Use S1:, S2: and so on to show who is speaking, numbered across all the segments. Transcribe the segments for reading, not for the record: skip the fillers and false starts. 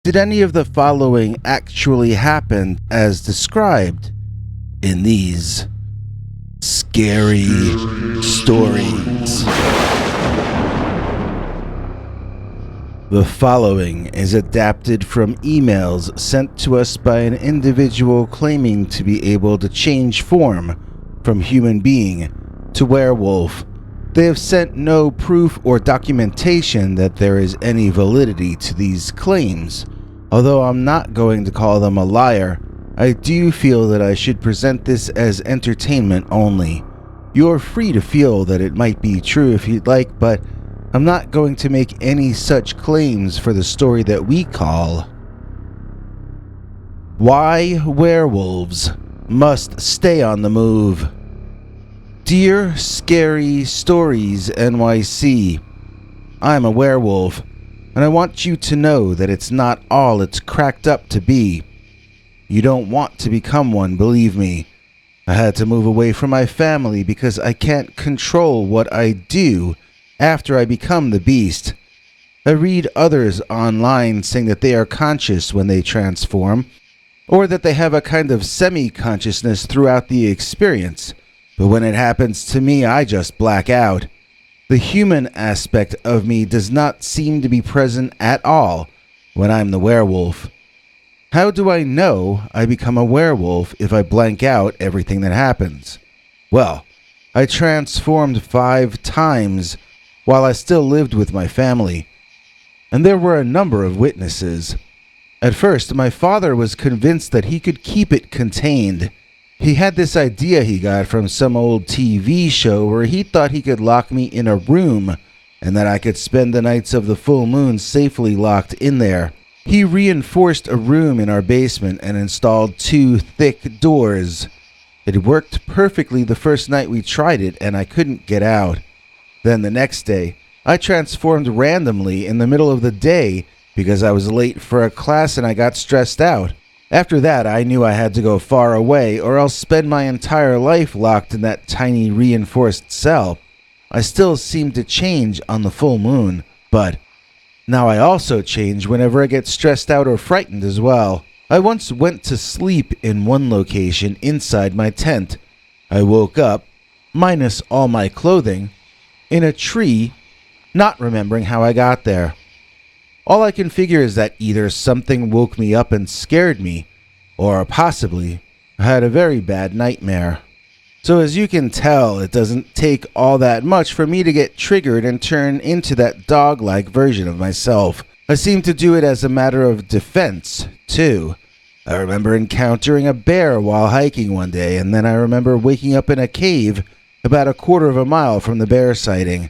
S1: Did any of the following actually happen as described in these scary stories? The following is adapted from emails sent to us by an individual claiming to be able to change form from human being to werewolf. They have sent no proof or documentation that there is any validity to these claims. Although I'm not going to call them a liar, I do feel that I should present this as entertainment only. You're free to feel that it might be true if you'd like, but I'm not going to make any such claims for the story that we call Why Werewolves Must Stay on the Move. Dear Scary Stories NYC, I'm a werewolf, and I want you to know that it's not all it's cracked up to be. You don't want to become one, believe me. I had to move away from my family because I can't control what I do after I become the beast. I read others online saying that they are conscious when they transform, or that they have a kind of semi-consciousness throughout the experience. But when it happens to me, I just black out. The human aspect of me does not seem to be present at all when I'm the werewolf. How do I know I become a werewolf if I blank out everything that happens? Well, I transformed 5 times while I still lived with my family, and there were a number of witnesses. At first, my father was convinced that he could keep it contained. He had this idea he got from some old TV show where he thought he could lock me in a room and that I could spend the nights of the full moon safely locked in there. He reinforced a room in our basement and installed 2 thick doors. It worked perfectly the first night we tried it, and I couldn't get out. Then the next day, I transformed randomly in the middle of the day because I was late for a class and I got stressed out. After that, I knew I had to go far away or else spend my entire life locked in that tiny reinforced cell. I still seem to change on the full moon, but now I also change whenever I get stressed out or frightened as well. I once went to sleep in one location inside my tent. I woke up, minus all my clothing, in a tree, not remembering how I got there. All I can figure is that either something woke me up and scared me, or possibly I had a very bad nightmare. So as you can tell, it doesn't take all that much for me to get triggered and turn into that dog-like version of myself. I seem to do it as a matter of defense, too. I remember encountering a bear while hiking one day, and then I remember waking up in a cave about a quarter of a mile from the bear sighting.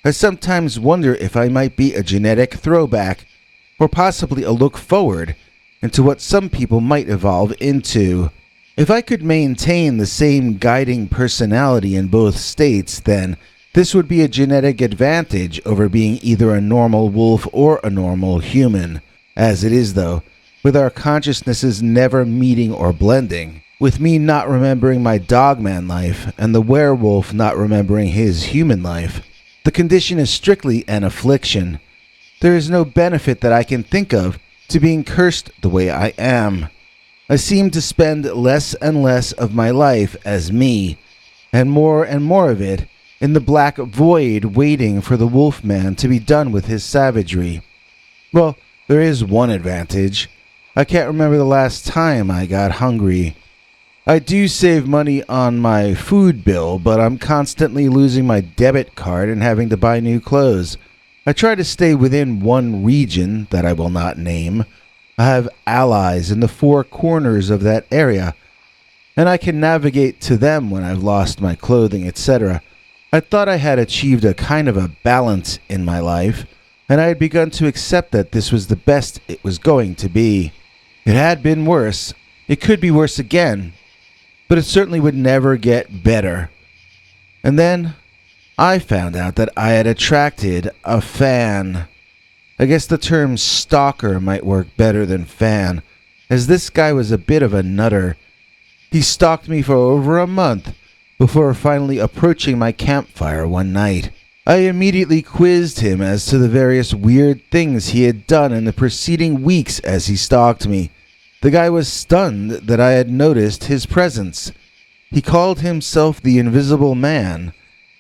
S1: I sometimes wonder if I might be a genetic throwback, or possibly a look forward into what some people might evolve into. If I could maintain the same guiding personality in both states, then this would be a genetic advantage over being either a normal wolf or a normal human. As it is, though, with our consciousnesses never meeting or blending, with me not remembering my dogman life and the werewolf not remembering his human life, the condition is strictly an affliction. There is no benefit that I can think of to being cursed the way I am. I seem to spend less and less of my life as me, and more of it in the black void waiting for the wolfman to be done with his savagery. Well, there is one advantage. I can't remember the last time I got hungry. I do save money on my food bill, but I'm constantly losing my debit card and having to buy new clothes. I try to stay within one region that I will not name. I have allies in the 4 corners of that area, and I can navigate to them when I've lost my clothing, etc. I thought I had achieved a kind of a balance in my life, and I had begun to accept that this was the best it was going to be. It had been worse. It could be worse again, but it certainly would never get better. And then I found out that I had attracted a fan. I guess the term stalker might work better than fan, as this guy was a bit of a nutter. He stalked me for over a month before finally approaching my campfire one night. I immediately quizzed him as to the various weird things he had done in the preceding weeks as he stalked me. The guy was stunned that I had noticed his presence. He called himself the Invisible Man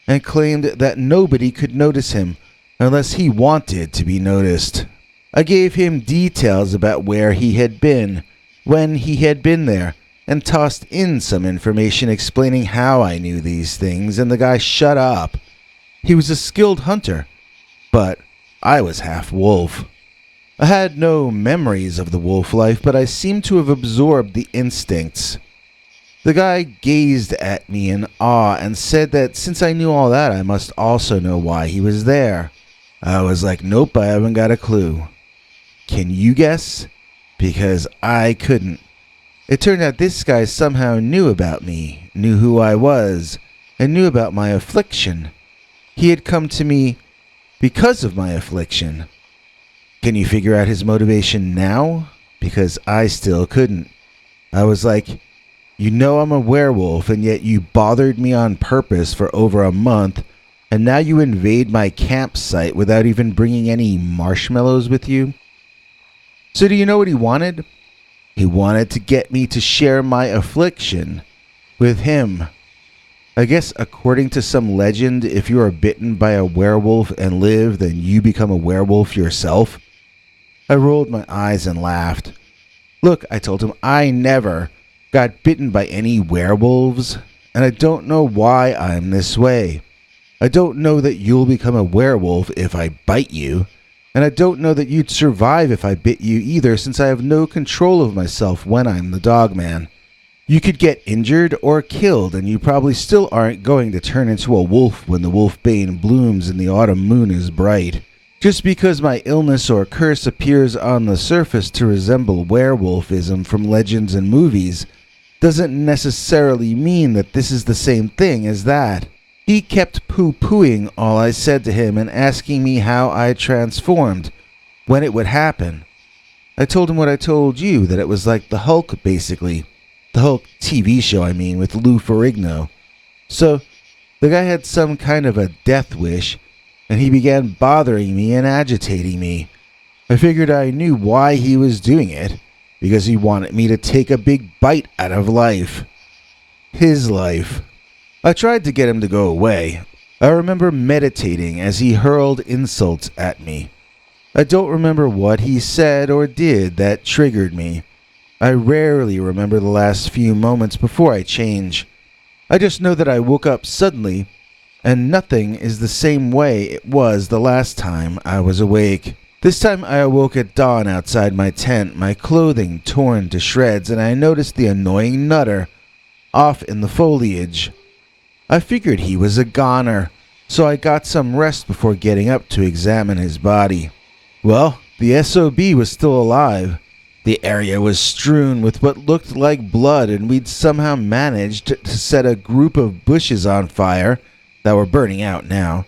S1: and claimed that nobody could notice him unless he wanted to be noticed. I gave him details about where he had been, when he had been there, and tossed in some information explaining how I knew these things, and the guy shut up. He was a skilled hunter, but I was half wolf. I had no memories of the wolf life, but I seemed to have absorbed the instincts. The guy gazed at me in awe and said that since I knew all that, I must also know why he was there. I was like, nope, I haven't got a clue. Can you guess? Because I couldn't. It turned out this guy somehow knew about me, knew who I was, and knew about my affliction. He had come to me because of my affliction. Can you figure out his motivation now? Because I still couldn't. I was like, you know I'm a werewolf, and yet you bothered me on purpose for over a month, and now you invade my campsite without even bringing any marshmallows with you? So do you know what he wanted? He wanted to get me to share my affliction with him. I guess according to some legend, if you are bitten by a werewolf and live, then you become a werewolf yourself. I rolled my eyes and laughed. Look, I told him, I never got bitten by any werewolves, and I don't know why I'm this way. I don't know that you'll become a werewolf if I bite you, and I don't know that you'd survive if I bit you either, since I have no control of myself when I'm the Dogman. You could get injured or killed, and you probably still aren't going to turn into a wolf when the wolfbane blooms and the autumn moon is bright. Just because my illness or curse appears on the surface to resemble werewolfism from legends and movies doesn't necessarily mean that this is the same thing as that. He kept poo-pooing all I said to him and asking me how I transformed, when it would happen. I told him what I told you, that it was like the Hulk, basically. The Hulk TV show, I mean, with Lou Ferrigno. So, the guy had some kind of a death wish, and he began bothering me and agitating me. I figured I knew why he was doing it, because he wanted me to take a big bite out of life. His life. I tried to get him to go away. I remember meditating as he hurled insults at me. I don't remember what he said or did that triggered me. I rarely remember the last few moments before I change. I just know that I woke up suddenly, and nothing is the same way it was the last time I was awake. This time I awoke at dawn outside my tent, my clothing torn to shreds, and I noticed the annoying nutter off in the foliage. I figured he was a goner, so I got some rest before getting up to examine his body. Well, the SOB was still alive. The area was strewn with what looked like blood, and we'd somehow managed to set a group of bushes on fire that were burning out now.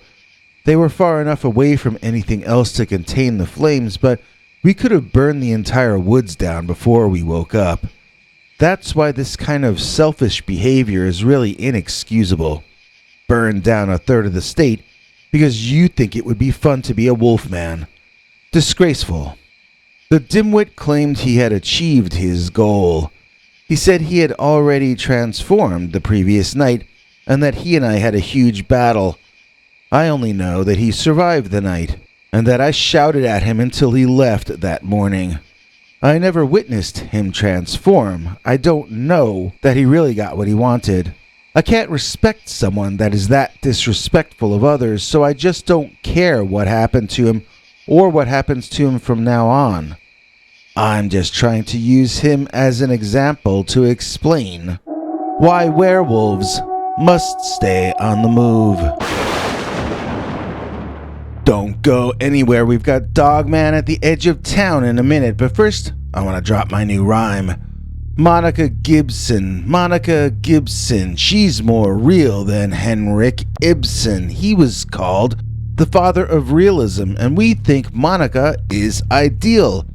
S1: They were far enough away from anything else to contain the flames, but we could have burned the entire woods down before we woke up. That's why this kind of selfish behavior is really inexcusable. Burn down a third of the state because you think it would be fun to be a wolfman. Disgraceful. The dimwit claimed he had achieved his goal. He said he had already transformed the previous night, and that he and I had a huge battle. I only know that he survived the night, and that I shouted at him until he left that morning. I never witnessed him transform. I don't know that he really got what he wanted. I can't respect someone that is that disrespectful of others, so I just don't care what happened to him or what happens to him from now on. I'm just trying to use him as an example to explain why werewolves must stay on the move. Don't go anywhere. We've got Dogman at the edge of town in a minute, but first, I want to drop my new rhyme. Monica Gibson. She's more real than Henrik Ibsen. He was called the father of realism, and we think Monica is idealism.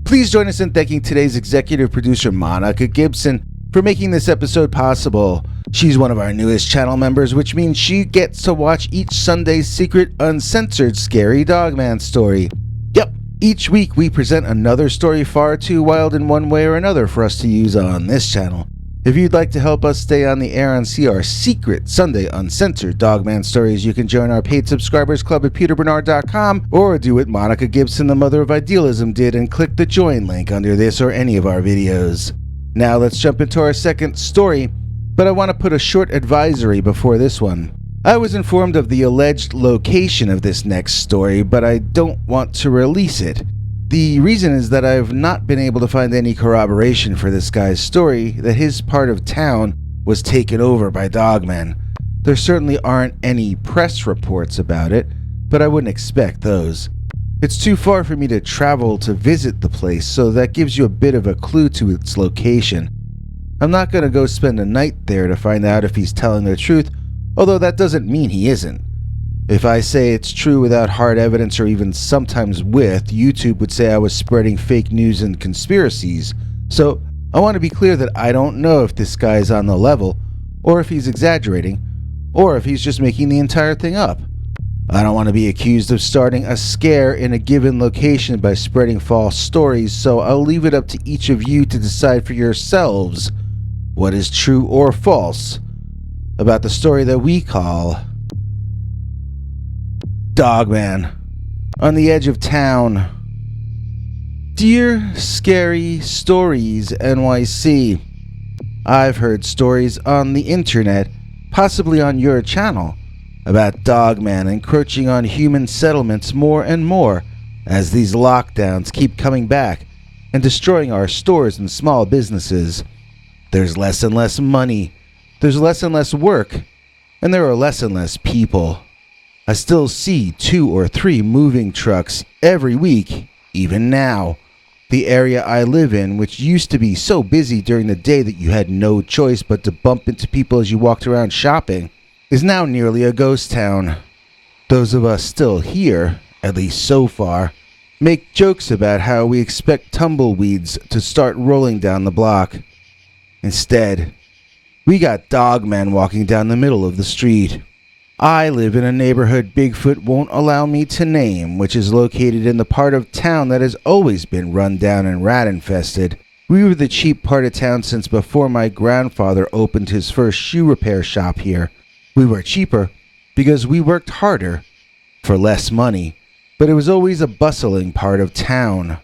S1: Please join us in thanking today's executive producer, Monica Gibson, for making this episode possible. She's one of our newest channel members, which means she gets to watch each Sunday's secret, uncensored, scary Dogman story. Yep, each week we present another story far too wild in one way or another for us to use on this channel. If you'd like to help us stay on the air and see our secret Sunday uncensored Dogman stories, you can join our paid subscribers club at peterbernard.com or do what Monica Gibson, the mother of idealism, did and click the join link under this or any of our videos. Now let's jump into our second story, but I want to put a short advisory before this one. I was informed of the alleged location of this next story, but I don't want to release it. The reason is that I've not been able to find any corroboration for this guy's story that his part of town was taken over by dogmen. There certainly aren't any press reports about it, but I wouldn't expect those. It's too far for me to travel to visit the place, so that gives you a bit of a clue to its location. I'm not going to go spend a night there to find out if he's telling the truth, although that doesn't mean he isn't. If I say it's true without hard evidence or even sometimes with, YouTube would say I was spreading fake news and conspiracies. So I want to be clear that I don't know if this guy's on the level, or if he's exaggerating, or if he's just making the entire thing up. I don't want to be accused of starting a scare in a given location by spreading false stories, so I'll leave it up to each of you to decide for yourselves what is true or false about the story that we call Dogman. On the edge of town. Dear Scary Stories NYC, I've heard stories on the internet, possibly on your channel, about Dogman encroaching on human settlements more and more as these lockdowns keep coming back and destroying our stores and small businesses. There's less and less money, there's less and less work, and there are less and less people. I still see 2 or 3 moving trucks every week, even now. The area I live in, which used to be so busy during the day that you had no choice but to bump into people as you walked around shopping, is now nearly a ghost town. Those of us still here, at least so far, make jokes about how we expect tumbleweeds to start rolling down the block. Instead, we got dogmen walking down the middle of the street. I live in a neighborhood Bigfoot won't allow me to name, which is located in the part of town that has always been run down and rat-infested. We were the cheap part of town since before my grandfather opened his first shoe repair shop here. We were cheaper because we worked harder for less money, but it was always a bustling part of town.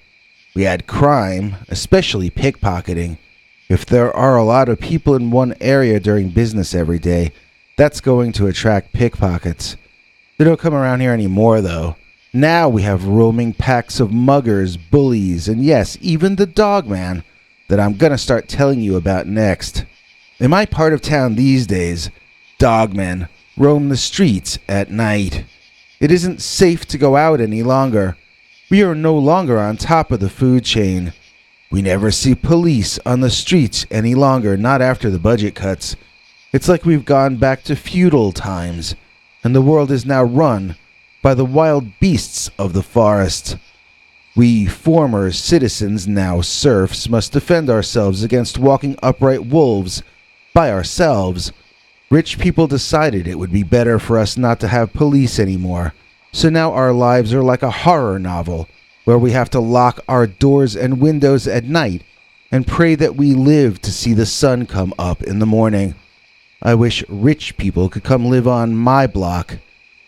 S1: We had crime, especially pickpocketing. If there are a lot of people in one area during business every day, that's going to attract pickpockets. They don't come around here anymore, though. Now we have roaming packs of muggers, bullies, and yes, even the dogman that I'm gonna start telling you about next. In my part of town these days, dogmen roam the streets at night. It isn't safe to go out any longer. We are no longer on top of the food chain. We never see police on the streets any longer, not after the budget cuts. It's like we've gone back to feudal times, and the world is now run by the wild beasts of the forest. We former citizens, now serfs, must defend ourselves against walking upright wolves by ourselves. Rich people decided it would be better for us not to have police anymore, so now our lives are like a horror novel, where we have to lock our doors and windows at night and pray that we live to see the sun come up in the morning. I wish rich people could come live on my block.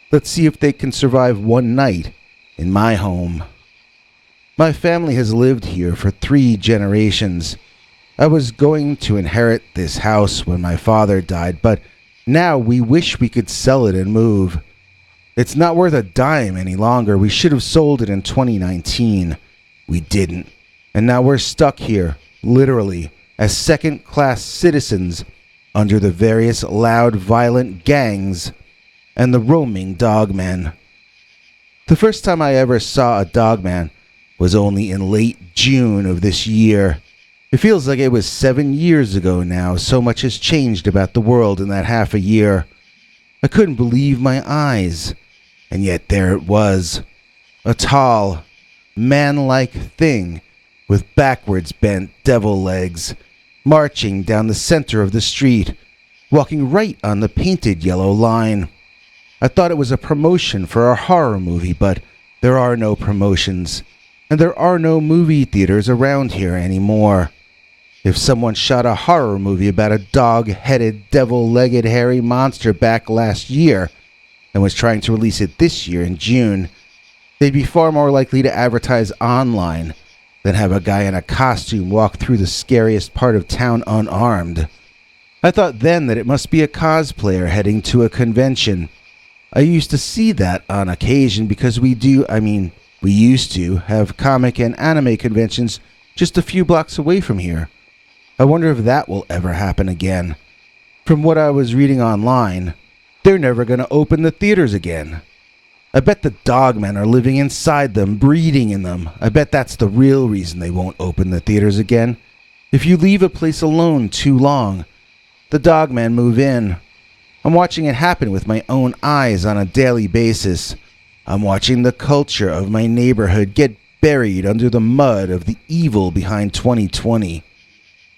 S1: Let's see if they can survive one night in my home. My family has lived here for 3 generations. I was going to inherit this house when my father died, but now we wish we could sell it and move. It's not worth a dime any longer. We should have sold it in 2019. We didn't. And now we're stuck here, literally, as second-class citizens under the various loud, violent gangs and the roaming dogmen. The first time I ever saw a dogman was only in late June of this year. It feels like it was 7 years ago now. So much has changed about the world in that half a year. I couldn't believe my eyes. And yet there it was. A tall, man-like thing with backwards bent devil legs, marching down the center of the street. walking right on the painted yellow line. I thought it was a promotion for a horror movie, but there are no promotions, and there are no movie theaters around here anymore. If someone shot a horror movie about a dog-headed, devil-legged, hairy monster back last year and was trying to release it this year in June, they'd be far more likely to advertise online than have a guy in a costume walk through the scariest part of town unarmed. I thought then that it must be a cosplayer heading to a convention. I used to see that on occasion because we used to have comic and anime conventions just a few blocks away from here. I wonder if that will ever happen again. From what I was reading online, they're never going to open the theaters again. I bet the dogmen are living inside them, breeding in them. I bet that's the real reason they won't open the theaters again. If you leave a place alone too long, the dogmen move in. I'm watching it happen with my own eyes on a daily basis. I'm watching the culture of my neighborhood get buried under the mud of the evil behind 2020.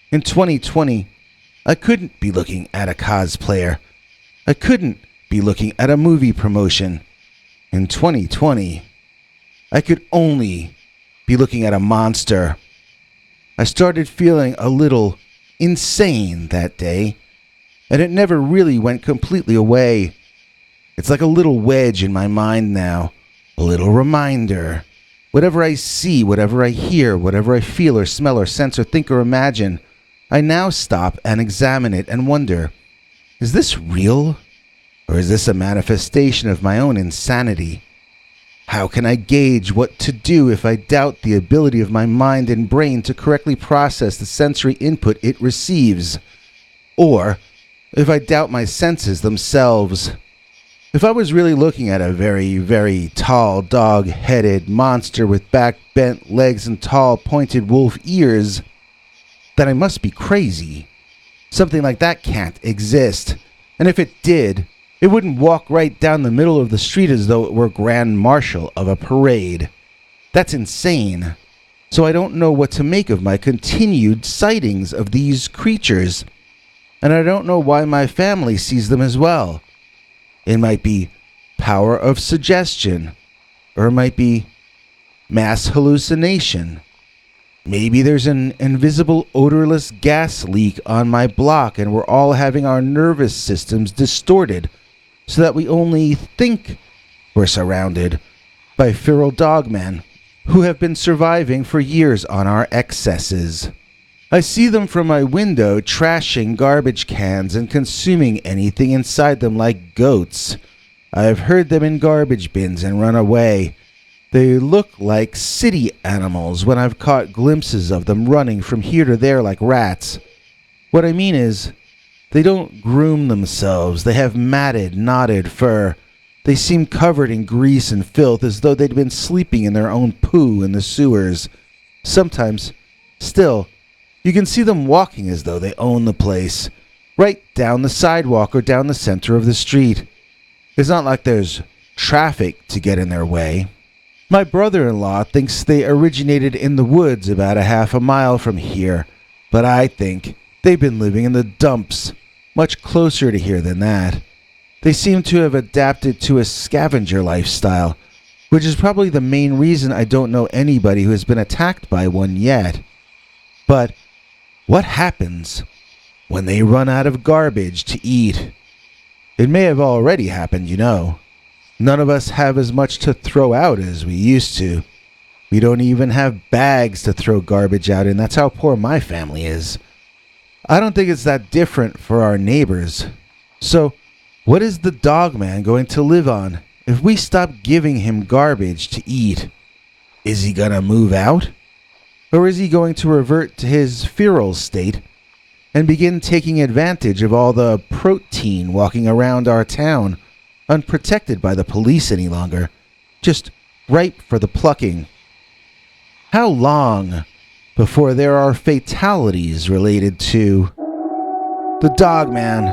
S1: In 2020, I couldn't be looking at a cosplayer. I couldn't be looking at a movie promotion. In 2020, I could only be looking at a monster. I started feeling a little insane that day, and it never really went completely away. It's like a little wedge in my mind now, a little reminder. Whatever I see, whatever I hear, whatever I feel or smell or sense or think or imagine, I now stop and examine it and wonder, is this real? Or is this a manifestation of my own insanity? How can I gauge what to do if I doubt the ability of my mind and brain to correctly process the sensory input it receives? Or if I doubt my senses themselves? If I was really looking at a very, very tall, dog-headed monster with back-bent legs and tall, pointed wolf ears, then I must be crazy. Something like that can't exist. And if it did, it wouldn't walk right down the middle of the street as though it were Grand Marshal of a parade. That's insane. So I don't know what to make of my continued sightings of these creatures. And I don't know why my family sees them as well. It might be power of suggestion, or it might be mass hallucination. Maybe there's an invisible odorless gas leak on my block and we're all having our nervous systems distorted so that we only think we're surrounded by feral dogmen who have been surviving for years on our excesses. I see them from my window trashing garbage cans and consuming anything inside them like goats. I have heard them in garbage bins and run away. They look like city animals when I've caught glimpses of them running from here to there like rats. What I mean is, they don't groom themselves. They have matted, knotted fur. They seem covered in grease and filth as though they'd been sleeping in their own poo in the sewers. Sometimes, still, you can see them walking as though they own the place, right down the sidewalk or down the center of the street. It's not like there's traffic to get in their way. My brother-in-law thinks they originated in the woods about a half a mile from here, but I think they've been living in the dumps, much closer to here than that. They seem to have adapted to a scavenger lifestyle, which is probably the main reason I don't know anybody who has been attacked by one yet. But what happens when they run out of garbage to eat? It may have already happened, you know. None of us have as much to throw out as we used to. We don't even have bags to throw garbage out in. That's how poor my family is. I don't think it's that different for our neighbors. So, what is the dogman going to live on if we stop giving him garbage to eat? Is he gonna move out? Or is he going to revert to his feral state and begin taking advantage of all the protein walking around our town, unprotected by the police any longer, just ripe for the plucking? How long before there are fatalities related to the dogman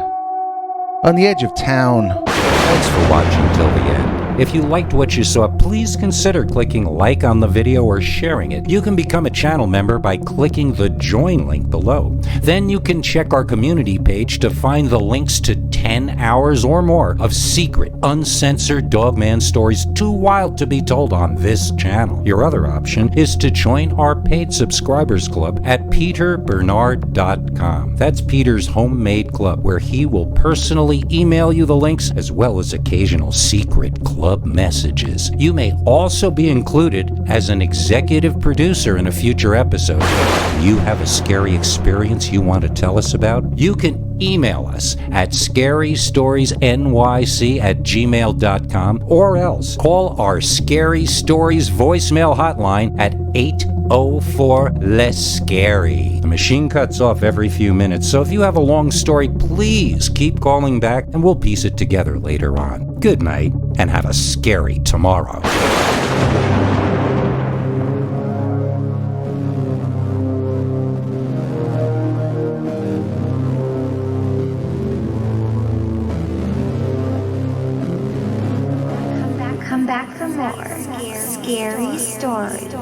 S1: on the edge of town?
S2: Thanks for watching till the end. If you liked what you saw, please consider clicking like on the video or sharing it. You can become a channel member by clicking the join link below. Then you can check our community page to find the links to 10 hours or more of secret, uncensored Dogman stories too wild to be told on this channel. Your other option is to join our paid subscribers club at peterbernard.com. That's Peter's homemade club, where he will personally email you the links as well as occasional secret club messages. You may also be included as an executive producer in a future episode. You have a scary experience you want to tell us about? You can email us at scarystoriesnyc@gmail.com, or else call our Scary Stories voicemail hotline at 804-LESS-SCARY. The machine cuts off every few minutes, so if you have a long story, please keep calling back and we'll piece it together later on. Good night, and have a scary tomorrow.
S3: Come back for more scary stories.